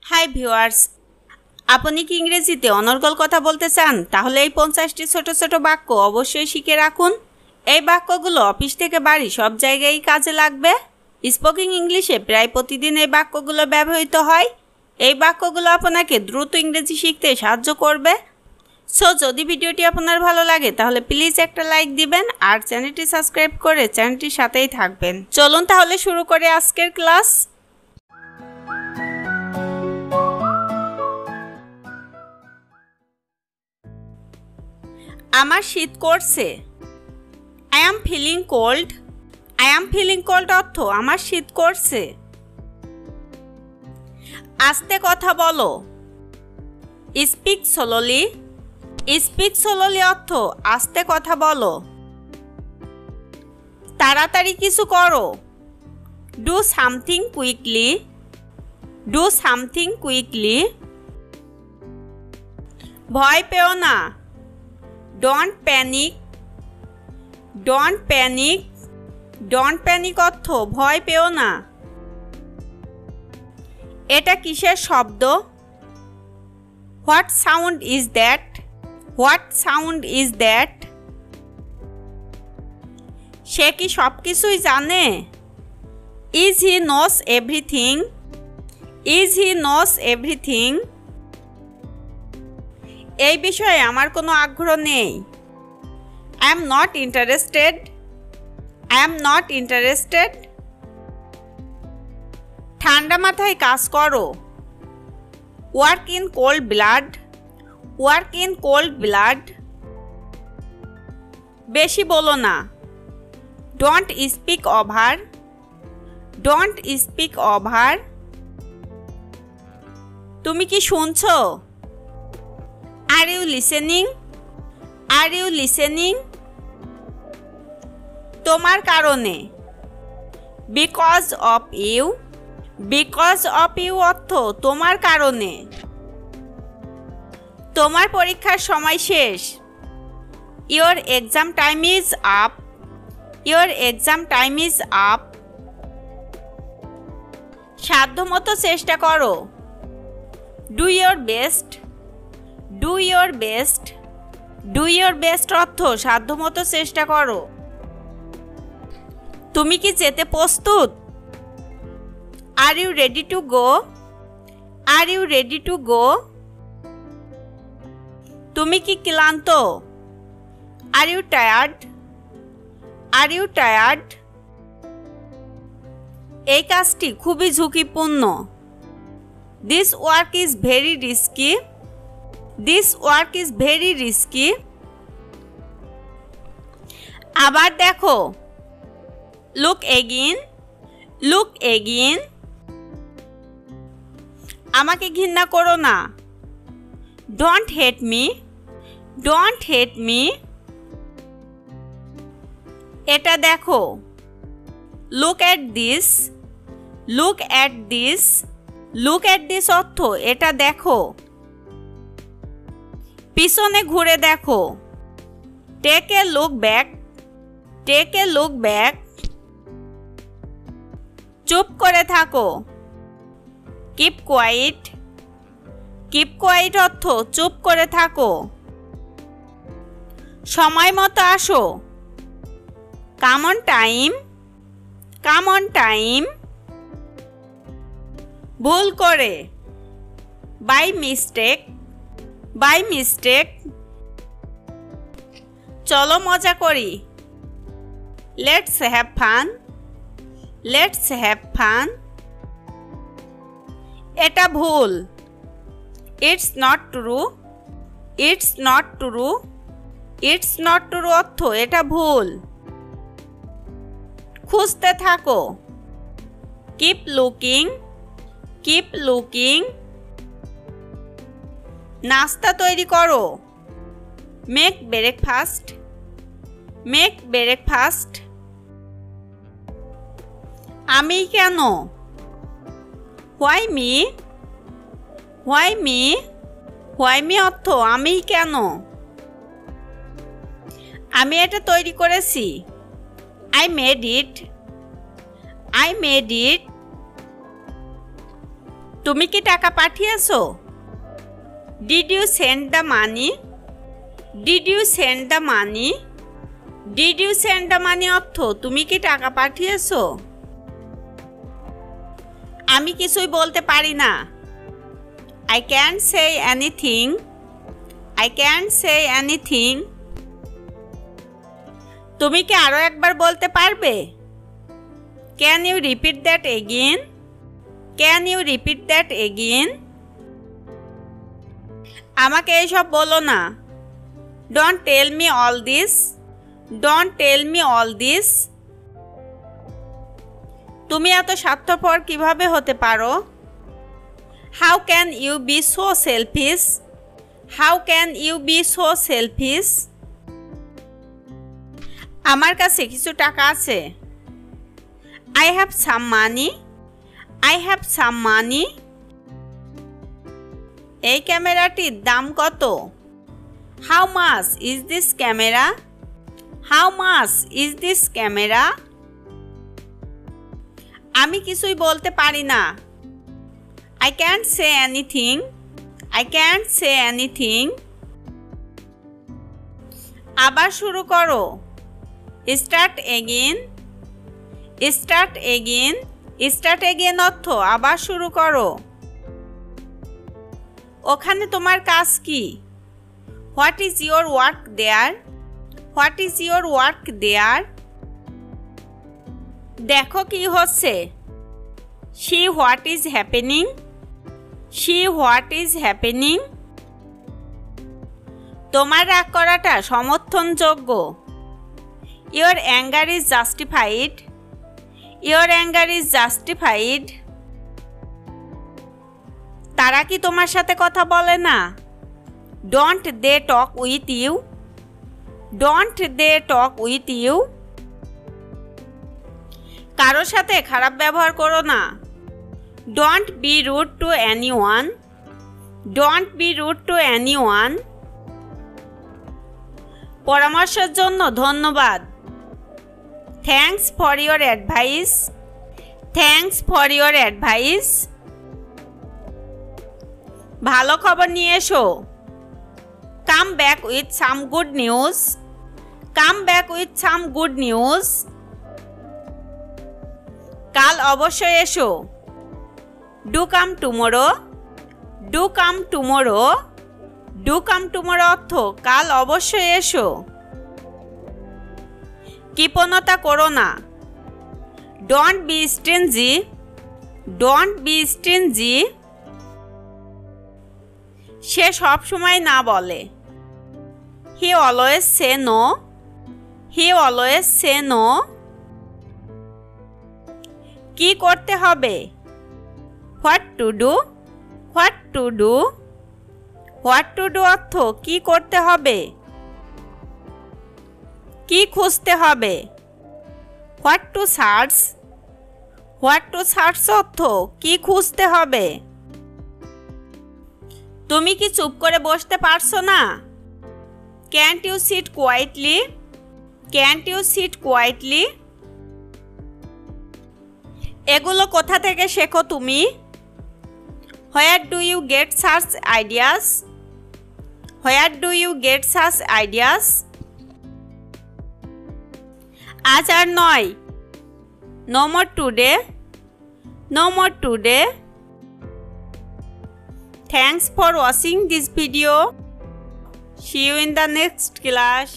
Hi viewers, আপনি কি ইংরেজিতে অনর্গল কথা বলতে চান? তাহলে এই 50টি ছোট ছোট বাক্য অবশ্যই শিখে রাখুন। এই বাক্যগুলো অফিস থেকে বাড়ি সব জায়গায় কাজে লাগবে। স্পোকিং ইংলিশে প্রায় প্রতিদিন এই বাক্যগুলো ব্যবহৃত হয়। এই বাক্যগুলো আপনাকে দ্রুত ইংরেজি শিখতে সাহায্য করবে। সো যদি ভিডিওটি আপনার ভালো লাগে তাহলে প্লিজ একটা লাইক দিবেন আর চ্যানেলটি সাবস্ক্রাইব করে চ্যানেলটির সাথেই থাকবেন। চলুন তাহলে শুরু করে আজকের ক্লাস। আমার শীত করছে। I am feeling cold. I am feeling cold অর্থ আমার শীত করছে। আস্তে কথা বলো। Speak slowly. Speak slowly অর্থ আস্তে কথা বলো। তাড়াতাড়ি কিছু করো। Do something quickly. Do something quickly. ভয় পেও না। Don't panic. Don't panic. Don't panic অর্থ ভয় পেও না। এটা কিসের শব্দ? What sound is that? What sound is that? সে কি সবকিছুই জানে? Is he knows everything? Is he knows everything? এই বিষয়ে আমার কোনো আগ্রহ নেই। I am not interested. I am not interested. ঠান্ডা মাথায় কাজ করো। Work in cold blood. Work in cold blood. বেশি বলো না। Don't speak over. Don't speak over. তুমি কি শুনছো? Are you listening? Are you listening? তোমার কারণে। Because of you. Because of you অর্থ তোমার কারণে। তোমার পরীক্ষার সময় শেষ। Your exam time is up. Your exam time is up. সাধ্যমতো চেষ্টা করো। Do your best. Do your best. Do your best অর্থ সাধ্যমতো চেষ্টা করো। তুমি কি যেতে প্রস্তুত? Are you ready to go? Are you ready to go? তুমি কি ক্লান্ত? Are you tired? Are you tired? এই কাজটি খুবই ঝুঁকিপূর্ণ। This work is very risky. This work is very risky. আবার দেখো। Look again. Look again. আমাকে ঘৃণা করো না। Don't hate me. Don't hate me. এটা দেখো। Look at this. Look at this. Look at this অর্থ এটা দেখো। পিছনে ঘুরে দেখো। Take a look back. Take a look back. চুপ করে থাকো। Keep quiet. Keep quiet অর্থ চুপ করে থাকো। সময় মতো আসো। Come on time. Come on time. ভুল করে। By mistake. By mistake. চলো মজা করি। Let's have fun. Let's have fun. এটা ভুল। It's not true. It's not true. It's not true অর্থ এটা ভুল। খুঁজতে থাকো। Keep looking. Keep looking. নাস্তা তৈরি করো। Make breakfast. Make breakfast. আমি কেন? Why me? Why me? Why me অর্থ আমি কেন? আমি এটা তৈরি করেছি। I made it. I made it. তুমি কি টাকা পাঠিয়েছো? Did you send the money? Did you send the money? Did you send the money অর্থ তুমি কি টাকা পাঠিয়েছো? আমি কিছুই বলতে পারি না। I can't say anything. I can't say anything. তুমি কি আরো একবার বলতে পারবে? Can you repeat that again? Can you repeat that again? আমাকে এসব বলো না। Don't tell me all this. Don't tell me all this. তুমি এত স্বার্থপর কিভাবে হতে পারো? How can you be so selfish? How can you be so selfish? আমার কাছে কিছু টাকা আছে। I have some money. I have some money. এই ক্যামেরাটির দাম কত? How much is this camera? How much is this camera? আমি কিছুই বলতে পারি না। I can't say anything. I can't say anything. আবার শুরু করো। Start again. Start again. Start again অর্থ আবার শুরু করো। ওখানে তোমার কাজ কি? What is your work there? What is your work there? দেখো কি হচ্ছে? See what is happening. See what is happening. তোমার রাগ করাটা সমর্থনযোগ্য। Your anger is justified. Your anger is justified. তারা কি তোমার সাথে কথা বলে না? Don't they talk with you? Don't they talk with you? কারো সাথে খারাপ ব্যবহার করো না। Don't be rude to anyone. Don't be rude to anyone. পরামর্শের জন্য ধন্যবাদ। Thanks for your advice. Thanks for your advice. ভালো খবর নিয়ে এসো। Come back with some good news. Come back with some good news. কাল অবশ্যই এসো। Do come tomorrow. Do come tomorrow. Do come tomorrow অর্থ কাল অবশ্যই এসো। কৃপণতা করো না। Don't be stingy. Don't be stingy. সে সব সময় না বলে। He always say no. He always say no. কি করতে হবে? What to do? What to do? What to do অর্থ কি করতে হবে? কি খুঁজতে হবে? What to search? What to search অর্থ কি খুঁজতে হবে? তুমি কি চুপ করে বসতে পারছো না? Can't you sit quietly? Can't you sit quietly? এগুলো কোথা থেকে শেখো তুমি? Where do you get such ideas? Where do you get such ideas? আজ আর নয়। No more today. No more today. Thanks for watching this video. See you in the next class.